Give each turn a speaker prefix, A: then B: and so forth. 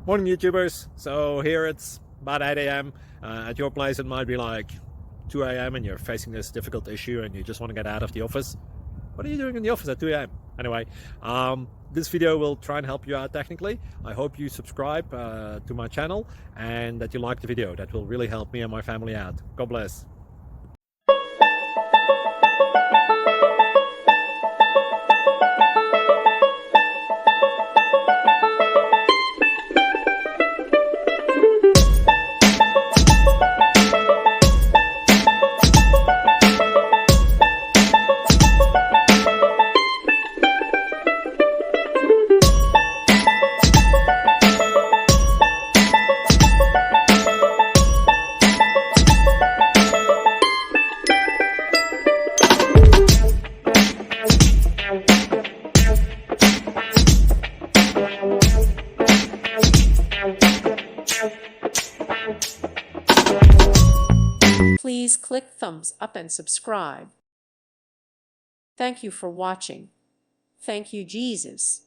A: Morning YouTubers. So here it's about 8 a.m. At your place it might be like 2 a.m. and you're facing this difficult issue and you just want to get out of the office. What are you doing in the office at 2 a.m.? Anyway, this video will try and help you out technically. I hope you subscribe to my channel and that you like the video. That will really help me and my family out. God bless.
B: Please click thumbs up and subscribe. Thank you for watching. Thank you, Jesus.